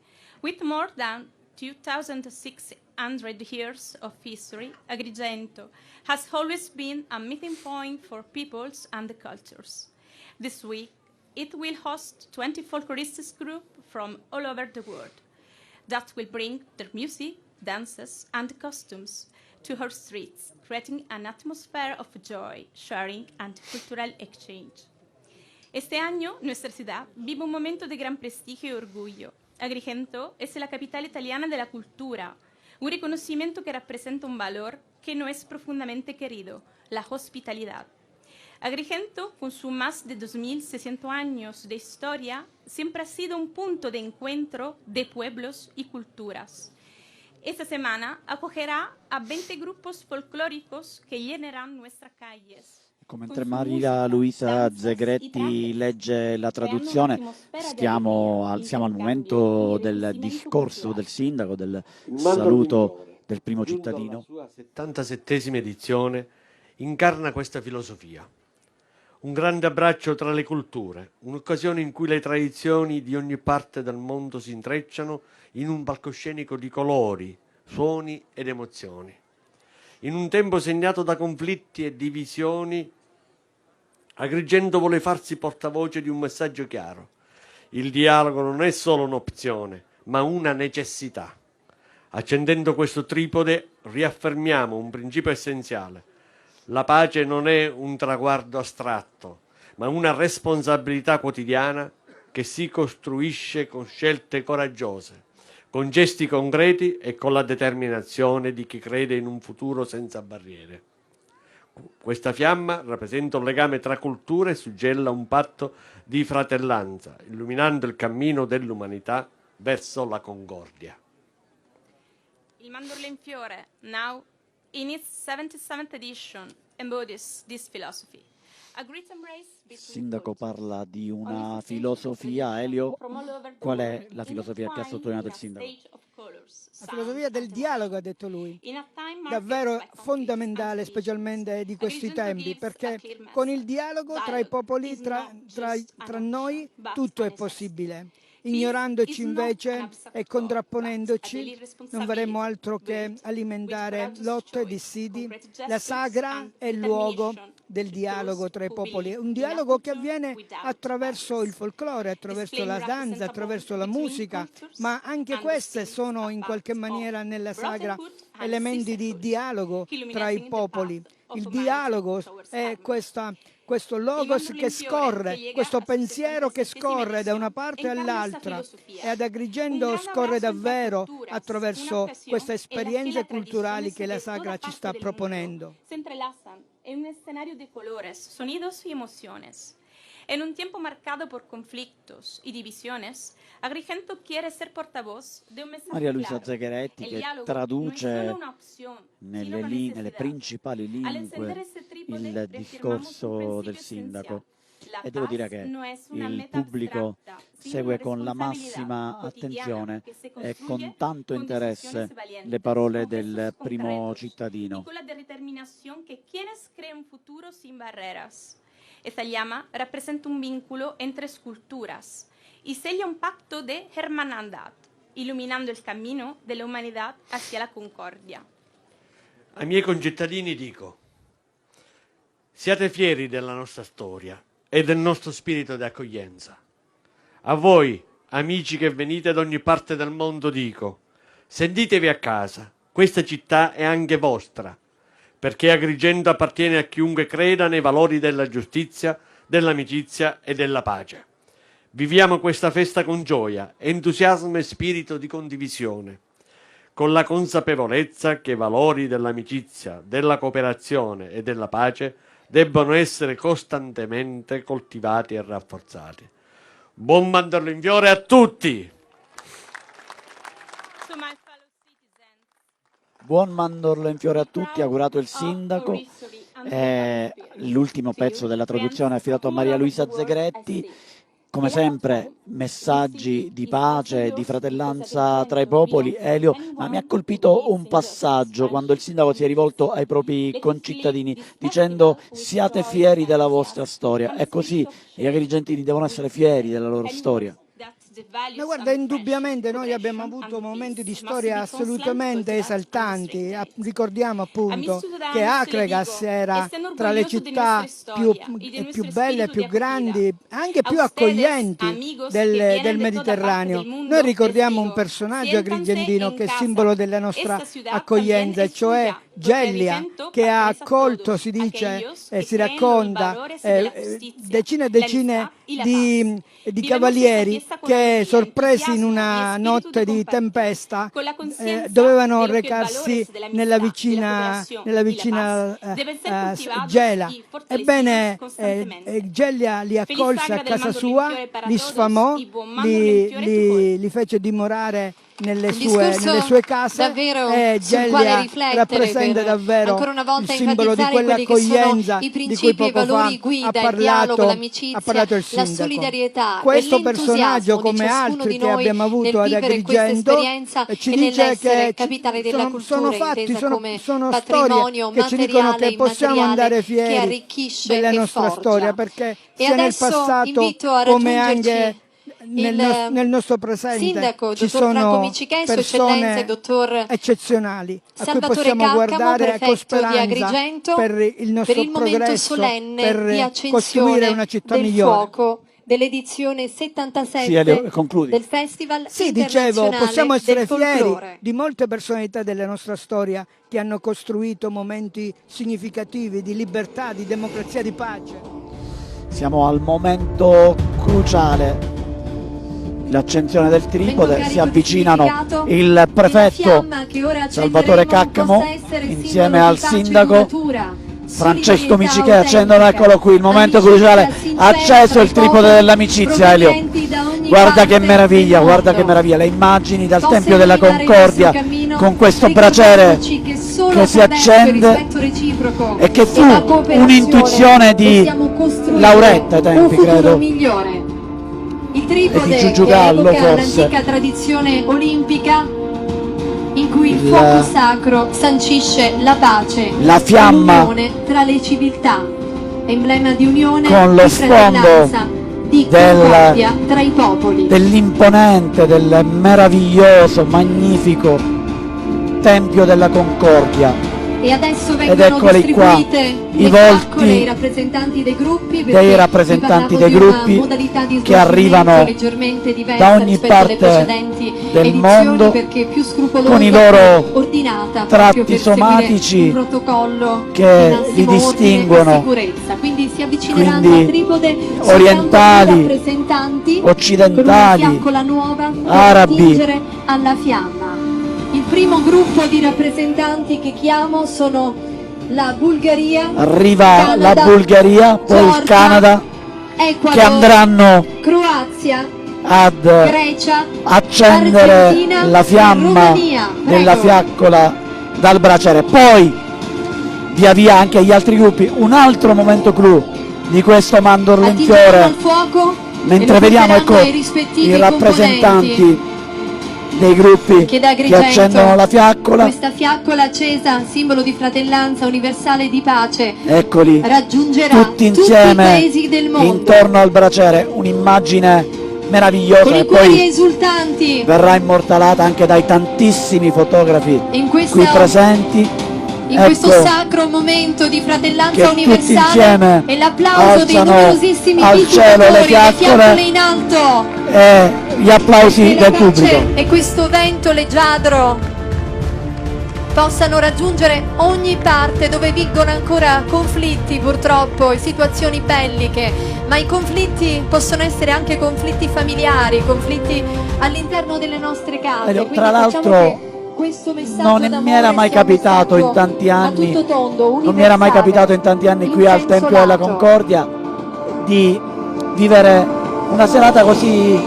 With more than 2,600 years of history, Agrigento has always been a meeting point for peoples and cultures. This week, it will host 20 folklorist groups from all over the world that will bring their music, dances, and costumes to our streets, creating an atmosphere of joy, sharing, and cultural exchange. Este año, nuestra ciudad vive un momento de gran prestigio y orgullo. Agrigento es la capital italiana de la cultura, un reconocimiento que representa un valor que no es profundamente querido, la hospitalidad. Agrigento, con sus más de 2.600 años de historia, siempre ha sido un punto de encuentro de pueblos y culturas. Esta semana acogerá a 20 grupos folclóricos que llenarán nuestras calles. Mentre Maria Luisa Zegretti legge la traduzione, siamo al momento del discorso del sindaco, del saluto del primo cittadino. La sua 77esima edizione incarna questa filosofia. Un grande abbraccio tra le culture, un'occasione in cui le tradizioni di ogni parte del mondo si intrecciano in un palcoscenico di colori, suoni ed emozioni. In un tempo segnato da conflitti e divisioni, Agrigento vuole farsi portavoce di un messaggio chiaro. Il dialogo non è solo un'opzione, ma una necessità. Accendendo questo tripode riaffermiamo un principio essenziale. La pace non è un traguardo astratto, ma una responsabilità quotidiana che si costruisce con scelte coraggiose, con gesti concreti e con la determinazione di chi crede in un futuro senza barriere. Questa fiamma rappresenta un legame tra culture e suggella un patto di fratellanza, illuminando il cammino dell'umanità verso la concordia. Il Mandorlo in Fiore, now in its 77th edition, embodies this philosophy. A great embrace between Sindaco cultures. parla di una filosofia, Elio. Qual è la filosofia che ha sottolineato il sindaco? La filosofia del dialogo, ha detto lui, davvero fondamentale, specialmente di questi tempi, perché con il dialogo tra i popoli, tra noi, tutto è possibile. Ignorandoci invece e contrapponendoci non faremo altro che alimentare lotte e dissidi. La sagra è il luogo del dialogo tra i popoli, un dialogo che avviene attraverso il folklore, attraverso la danza, attraverso la musica, ma anche queste sono in qualche maniera nella sagra elementi di dialogo tra i popoli. Il dialogo è questo logos che scorre, questo pensiero che scorre da una parte all'altra, e ad Agrigento scorre davvero attraverso queste esperienze culturali che la sagra ci sta proponendo. Se entrelazan en un escenario de colores, sonidos y emociones. En un tiempo marcado por conflictos y divisiones, Agrigento quiere ser portavoz de un mensaje Maria Luisa claro. Zegheretti El che diálogo no es traduce solo una opción, sino nelle, una nelle necesidad. principali Al encender lingue ese trípode, il reafirmamos discorso un principio del sindaco. esencial. La E devo paz dire che no es una il meta pubblico abstracta, sino segue una con la responsabilidad massima quotidiana attenzione que se e construye con tanto con interesse decisiones valientes, le parole con del gestos primo concretos, cittadino. y con la determinación que quienes creen un futuro sin barreras. Esta llama representa un vínculo entre culturas y sella un pacto de hermandad, iluminando el camino de la humanidad hacia la concordia. Ai miei concittadini dico: siate fieri della nostra storia e del nostro spirito di accoglienza. A voi, amici che venite da ogni parte del mondo, dico: sentitevi a casa, questa città è anche vostra, perché Agrigento appartiene a chiunque creda nei valori della giustizia, dell'amicizia e della pace. Viviamo questa festa con gioia, entusiasmo e spirito di condivisione, con la consapevolezza che i valori dell'amicizia, della cooperazione e della pace debbono essere costantemente coltivati e rafforzati. Buon Mandorlo in Fiore a tutti! To my fellow citizens, Buon Mandorlo in Fiore a tutti, augurato il sindaco. L'ultimo pezzo della traduzione è affidato a Maria Luisa Zegheretti. Come sempre, messaggi di pace e di fratellanza tra i popoli. Elio, ma mi ha colpito un passaggio quando il sindaco si è rivolto ai propri concittadini dicendo: siate fieri della vostra storia. È così, gli agrigentini devono essere fieri della loro storia. Ma guarda, indubbiamente noi abbiamo avuto momenti di storia assolutamente esaltanti. Ricordiamo appunto che Acregas era tra le città più belle, più grandi, anche più accoglienti del Mediterraneo. Noi ricordiamo un personaggio agrigentino che è simbolo della nostra accoglienza, e cioè Gellia, che ha accolto, si dice, si racconta, decine e decine di cavalieri che, sorpresi in una notte di tempesta, dovevano recarsi nella vicina Gela. Ebbene, Gellia li accolse a casa sua, li sfamò, li fece dimorare nelle sue case, davvero e sul quale Gellia riflettere rappresenta per davvero ancora una volta il simbolo di quella enfatizzare quelli che sono accoglienza i di cui principi e poco i valori fa guida, ha il dialogo, parlato l'amicizia, il la sindaco. solidarietà Questo e l'entusiasmo personaggio, di come ciascuno altri di che noi abbiamo avuto nel ad vivere questa Agrigento, esperienza ci e dice nell'essere che capitale della cultura, sono fatti, intesa come sono patrimonio storie che ci dicono materiale che e possiamo immateriale andare che fieri arricchisce della e nostra forgia. storia, perché E sia nel adesso passato invito a come raggiungerci anche nel nostro presente sindaco, ci dottor Franco sono Micichetto, eccellenze, persone dottor eccezionali a cui Salvatore possiamo Caccamo, guardare con prefetto di speranza Agrigento, per il nostro momento progresso, solenne per di costruire accensione una città del migliore. fuoco dell'edizione Sì, 77 Elio, concludi. del Festival Sì, dicevo, Internazionale possiamo essere del fieri Folklore. di molte personalità della nostra storia che hanno costruito momenti significativi di libertà, di democrazia, di pace. Siamo al momento cruciale. l'accensione del tripode, Momento si avvicinano carico di il significato prefetto della fiamma che ora Salvatore accenderemo Caccamo possa essere insieme simbolo al di pace e sindaco duratura, Francesco solidarietà Mici, che accendono, autentica, eccolo qui, il momento amicizia cruciale, sincera acceso tra il i tripode popoli dell'amicizia, Elio. provenienti da ogni Guarda parte che meraviglia, del guarda mondo. che meraviglia, le immagini dal Possa Tempio della illuminare il Concordia nostro cammino, con questo braciere ricordandoci che solo che si attraverso il accende rispetto reciproco e che fu la cooperazione un'intuizione di possiamo costruire Lauretta ai tempi, un futuro credo. migliore. Il E tripode di che Giugiugallo, evoca forse. l'antica tradizione olimpica in cui il Il- fuoco sacro sancisce la pace, La fiamma l'unione tra le civiltà, emblema di unione con lo di sfondo fratellanza, di concordia tra i popoli. dell'imponente, del meraviglioso, magnifico Tempio della Concordia. E adesso Ed vengono eccoli qua, distribuite i le volti faccole ai rappresentanti dei gruppi, dei perché rappresentanti vi parlavo dei di una gruppi modalità di che arrivano svolgimento leggermente diversa da ogni rispetto alle parte precedenti del edizioni, mondo, perché più scrupolosa con i loro ordinata tratti proprio per somatici seguire un protocollo che di li massimo distinguono. ordine e sicurezza. Quindi si avvicineranno Quindi al tripode orientali, soltanto i rappresentanti occidentali, con una fiaccola nuova per arabi. attingere alla fiamma. Il primo gruppo di rappresentanti che chiamo sono la Bulgaria, Arriva Canada, la Bulgaria, poi il Georgia, Canada, Ecuador, che andranno Croazia, ad Grecia, accendere Argentina la e fiamma Romania. della Prego. fiaccola dal braciere. Poi via via anche gli altri gruppi. Un altro momento clou di questo mandorlo in Attingeranno fiore, al fuoco mentre e lo vediamo, porteranno ecco, ai rispettivi i rappresentanti componenti. dei gruppi Che da che Agrigento accendono la fiaccola. questa fiaccola accesa, simbolo di fratellanza universale e di pace, Eccoli, raggiungerà tutti tutti i insieme paesi del mondo. intorno al braciere, un'immagine meravigliosa Con e i cuori poi esultanti verrà immortalata anche dai tantissimi fotografi in qui questa presenti. in questo Ecco, sacro momento di che fratellanza tutti universale insieme e l'applauso dei alzano numerosissimi al cielo le visitatori, le fiaccole fiaccole in alto e gli applausi e la del pubblico. pace e questo vento leggiadro possano raggiungere ogni parte dove vigono ancora conflitti, purtroppo, e situazioni belliche, ma i conflitti possono essere anche conflitti familiari, conflitti all'interno delle nostre case. Elio, Quindi tra facciamo l'altro, che questo messaggio non mi d'amore era mai sia un capitato in messaggio tanti a anni, tutto tondo, non mi era mai universale, capitato in tanti anni qui al Tempio della incensolato. Concordia di vivere una serata così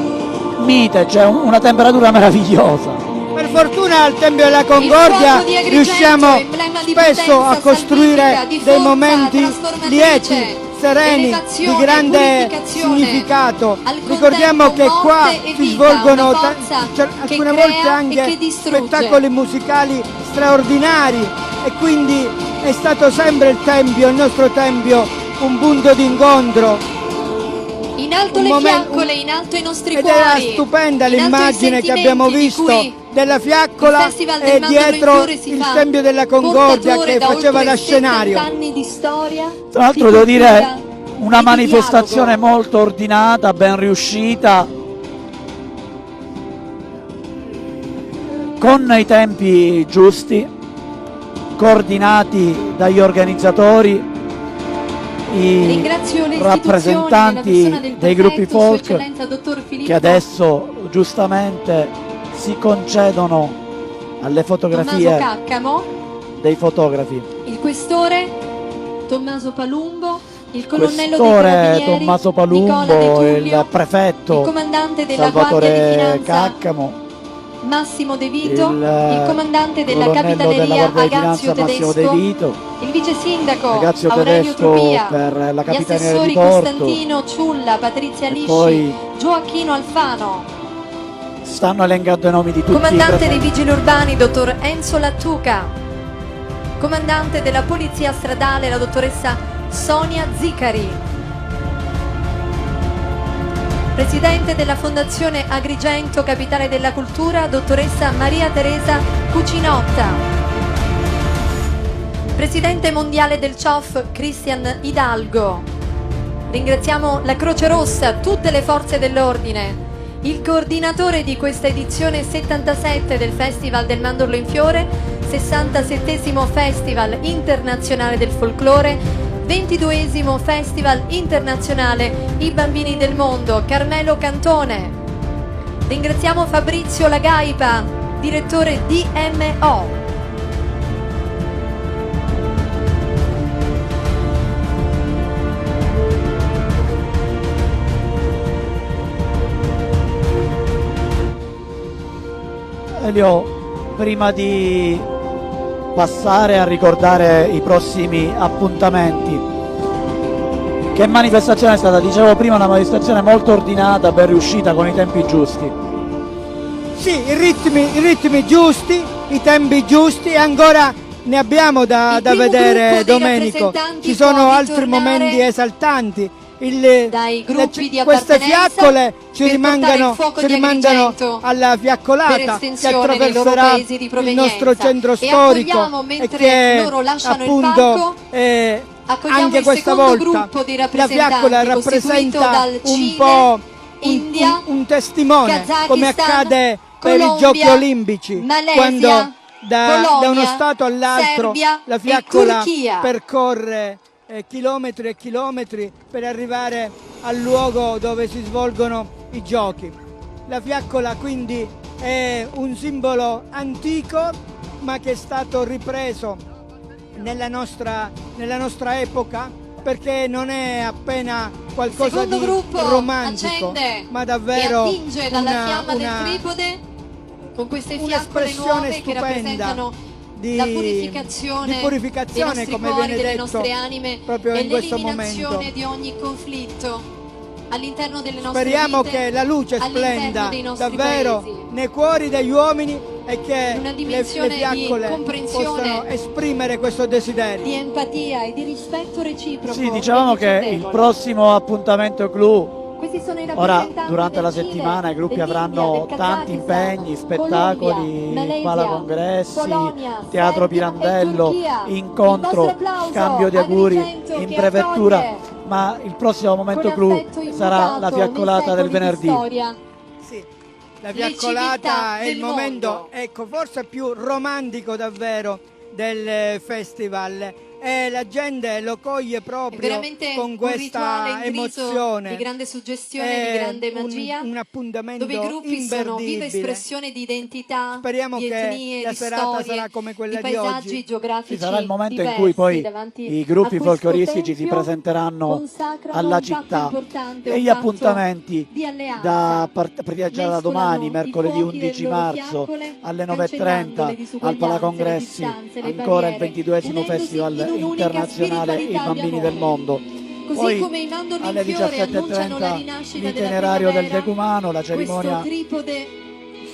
mite, cioè una temperatura meravigliosa. Per fortuna al Tempio della Il Concordia fuoco di Agrigento, riusciamo emblema di spesso potenza a costruire salvifica, di dei forza momenti trasformatrice, lieti, sereni, elevazione, di grande purificazione. significato. Al Ricordiamo contempo che qua morte e si vita, svolgono una forza che alcune crea volte e anche che distrugge. spettacoli musicali straordinari e quindi è stato sempre il nostro Tempio, un punto di incontro. In alto Un le momento- fiaccole, in alto i nostri Ed cuori. era stupenda in alto i l'immagine che abbiamo sentimenti di visto cui della fiaccola il Festival del e Mandorlo in dietro Fiore si il fa Tempio della Concordia portatore che da faceva oltre da scenario. 70 anni di storia. Tra l'altro di devo cultura dire e una di manifestazione dialogo. molto ordinata, ben riuscita, con i tempi giusti, coordinati dagli organizzatori, i Ringrazio le istituzioni, rappresentanti nella persona del dei gruppi prefetto, Sua folk Eccellenza, Dottor Filippo che adesso giustamente si concedono alle Tommaso fotografie Caccamo, dei fotografi. il questore Tommaso Palumbo, il colonnello dei Questore Carabinieri Tommaso Nicola De Palumbo, Tullio, il prefetto il comandante della Guardia di Salvatore Finanza Caccamo, Massimo De Vito, il il comandante della colonnello della Capitaneria Guardia di Agazio Finanza Massimo De Tedesco, Vito, il vice sindaco Agazio Aurelio Tedesco Trupia, per la gli Capitaneria di assessori Porto, Costantino Ciulla, Patrizia e Lisci, poi Gioacchino Alfano, stanno elencando i nomi di tutti i comandante dei presenti. vigili urbani dottor Enzo Lattuca, comandante della polizia stradale la dottoressa Sonia Zicari, presidente della Fondazione Agrigento Capitale della Cultura dottoressa Maria Teresa Cucinotta, presidente mondiale del CIOF Cristian Hidalgo. Ringraziamo la Croce Rossa, tutte le forze dell'ordine, il coordinatore di questa edizione 77 del Festival del Mandorlo in Fiore, 67esimo Festival Internazionale del Folklore, 22esimo Festival Internazionale I Bambini del Mondo, Carmelo Cantone, Ringraziamo Fabrizio Lagaipa, direttore DMO. Elio, prima di passare a ricordare i prossimi appuntamenti, che manifestazione è stata? Dicevo prima, una manifestazione molto ordinata, ben riuscita, con i tempi giusti. Sì, i ritmi giusti, i tempi giusti, e ancora ne abbiamo da vedere, Domenico. Ci sono altri momenti esaltanti. Dai gruppi di queste appartenenza fiaccole ci per portare il fuoco di rimandano Agrigento alla fiaccolata per che estensione nei loro attraverserà paesi di il provenienza. nostro centro E storico, accogliamo, e mentre che loro lasciano il appunto palco, accogliamo anche il questa secondo volta gruppo di la rappresentanti fiaccola costituito rappresenta dal un Cile, po' India, un testimone, Kazakistan, come accade per i Colombia, giochi olimpici, Malesia, quando da Polonia, uno stato all'altro Serbia la e fiaccola Turchia. percorre chilometri e chilometri per arrivare al luogo dove si svolgono i giochi. La fiaccola quindi è un simbolo antico, ma che è stato ripreso nella nostra epoca, perché non è appena qualcosa Secondo di gruppo romantico, accende ma davvero e attinge dalla fiamma del tripode con queste fiaccole un'espressione nuove che stupenda rappresentano di la purificazione, di purificazione, dei nostri come cuori, viene delle detto nostre anime proprio e in questo l'eliminazione momento. di ogni conflitto all'interno delle nostre Speriamo vite, che la luce all'interno splenda dei nostri davvero paesi. nei cuori degli uomini, e che Una le dimensione di fiaccole comprensione, possano esprimere questo desiderio. di empatia e di rispetto reciproco. Sì, diciamo che il prossimo appuntamento clou, Questi sono i ora rappresentanti durante la del Cile, settimana i gruppi dell'India, avranno del tanti Kazakistan, impegni, spettacoli, Colombia, Malesia, palacongressi, Polonia, teatro Serbia Pirandello, e Turchia. incontro, Il vostro applauso, scambio di auguri Agrigento, in che prefettura, accoglie ma il prossimo momento con clou affetto sarà la immutato fiaccolata nei del secoli di venerdì. storia. Sì, la Le fiaccolata civiltà è il del momento, mondo. ecco, forse più romantico davvero del festival, e la gente lo coglie È proprio veramente con un questa rituale intriso emozione. di grande suggestione, È di grande magia, un appuntamento dove i gruppi sono viva imperdibile. espressione di identità, Speriamo di che etnie, la di serata storie, sarà come quella di di paesaggi oggi. geografici Ci sarà il momento in diversi cui poi davanti i gruppi a questo folcloristici si tempio presenteranno consacrano alla un patto città, importante, e un gli patto appuntamenti di alleanza. da partire già da domani, Mescolano mercoledì i fuochi 11 delle loro marzo fiaccole, alle cancellando 9:30 le al disuguaglianze, Palacongressi, le distanze, le ancora il barriere, 22esimo unendosi Festival in un'unica internazionale I spiritualità di bambini amore. del mondo. Così Poi come i mandorli alle in fiore annunciano la 17:30 rinascita della l'itinerario del primavera, decumano, la cerimonia. questo tripode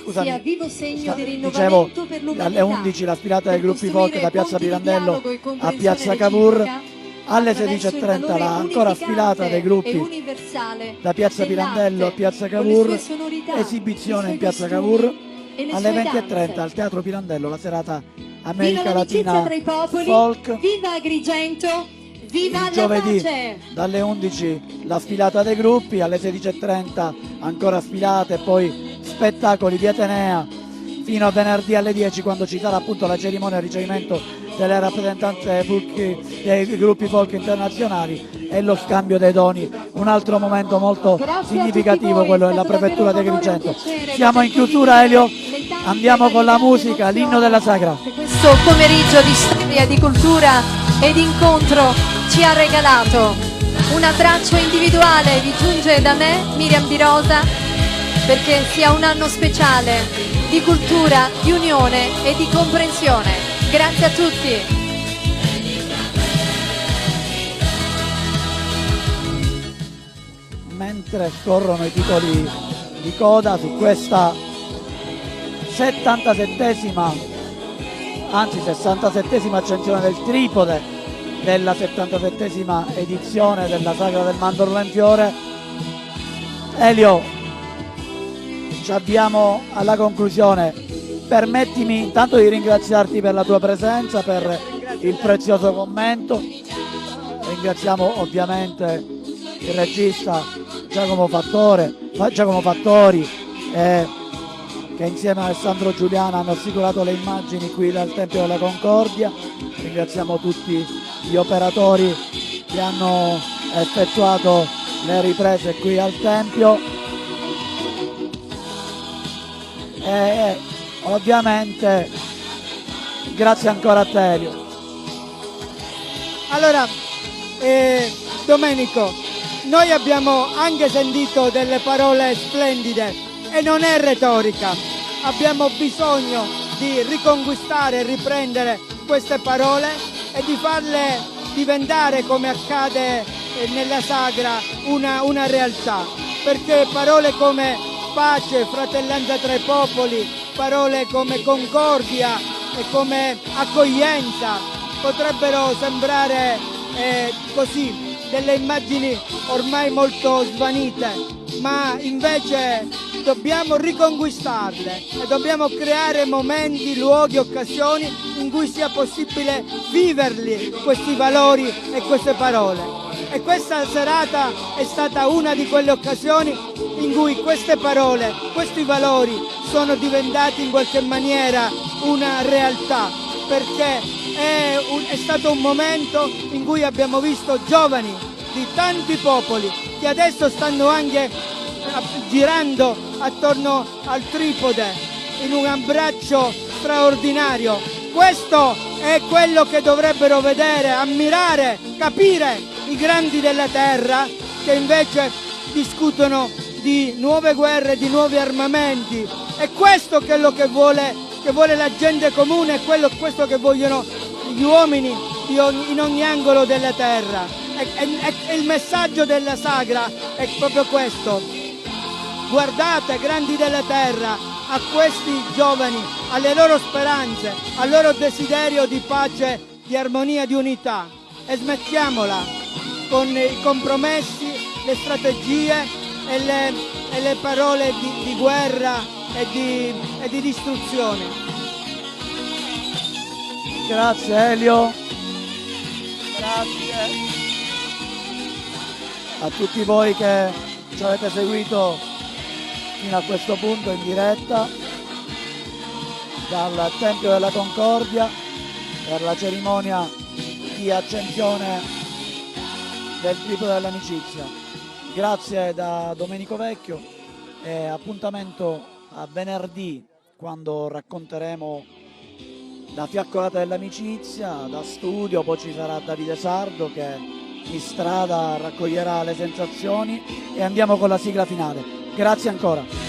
Scusami, sia vivo segno di dicevo, rinnovamento per l'umanità. alle 11 la sfilata dei per gruppi folk costruire da Piazza ponti di Pirandello dialogo e a comprensione Piazza Cavour, reciproca, alle attraverso il 16:30 valore la ancora sfilata dei unificante e gruppi universale da Piazza Pirandello a dell'arte, Piazza con le Cavour, sue sonorità, esibizione i suoi in Piazza costumi Cavour, e le alle sue 20:30 danze. al Teatro Pirandello la serata Viva America l'amicizia Latina tra i popoli, folk. viva Agrigento, viva Il la giovedì pace! dalle 11 la sfilata dei gruppi, alle 16:30 ancora sfilate e poi spettacoli di Atenea, fino a venerdì alle 10, quando ci sarà appunto la cerimonia di ricevimento delle rappresentanze dei gruppi folk internazionali e lo scambio dei doni. Un altro momento molto significativo, quello della prefettura di Agrigento. Siamo in chiusura, Elio, andiamo con la musica, l'inno della sagra. Questo pomeriggio di storia, di cultura e di incontro ci ha regalato un abbraccio individuale, vi giunge da me, Miriam Birosa, perché sia un anno speciale di cultura, di unione e di comprensione. Grazie a tutti. Mentre scorrono i titoli di coda su questa 67esima, anzi 67esima accensione del tripode della 77esima edizione della Sagra del Mandorlo in Fiore. Elio, ci avviamo alla conclusione. Permettimi intanto di ringraziarti per la tua presenza, per il prezioso commento. Ringraziamo ovviamente il regista Giacomo Fattori, che insieme a Alessandro Giuliana hanno assicurato le immagini qui dal Tempio della Concordia. Ringraziamo tutti gli operatori che hanno effettuato le riprese qui al Tempio. e ovviamente grazie ancora a te, Elio. Allora, Domenico, noi abbiamo anche sentito delle parole splendide e non è retorica. Abbiamo bisogno di riconquistare e riprendere queste parole e di farle diventare, come accade nella sagra, una realtà. Perché parole come pace, fratellanza tra i popoli, parole come concordia e come accoglienza potrebbero sembrare così delle immagini ormai molto svanite, ma invece dobbiamo riconquistarle e dobbiamo creare momenti, luoghi, occasioni in cui sia possibile viverli questi valori e queste parole. E questa serata è stata una di quelle occasioni in cui queste parole, questi valori sono diventati in qualche maniera una realtà, perché è stato un momento in cui abbiamo visto giovani di tanti popoli che adesso stanno anche girando attorno al tripode in un abbraccio straordinario. Questo è quello che dovrebbero vedere, ammirare, capire i grandi della terra, che invece discutono di nuove guerre, di nuovi armamenti. È questo quello che vuole la gente comune, è questo che vogliono gli uomini in ogni angolo della terra. E il messaggio della sagra è proprio questo: guardate, grandi della terra, a questi giovani, alle loro speranze, al loro desiderio di pace, di armonia, di unità, e smettiamola con i compromessi, le strategie e le parole di guerra e di distruzione. Grazie Elio, grazie a tutti voi che ci avete seguito fino a questo punto in diretta dal Tempio della Concordia per la cerimonia di accensione del tripode dell'amicizia. Grazie da Domenico Vecchio e appuntamento a venerdì, quando racconteremo la fiaccolata dell'amicizia da studio. Poi ci sarà Davide Sardo che in strada raccoglierà le sensazioni e andiamo con la sigla finale. Grazie ancora.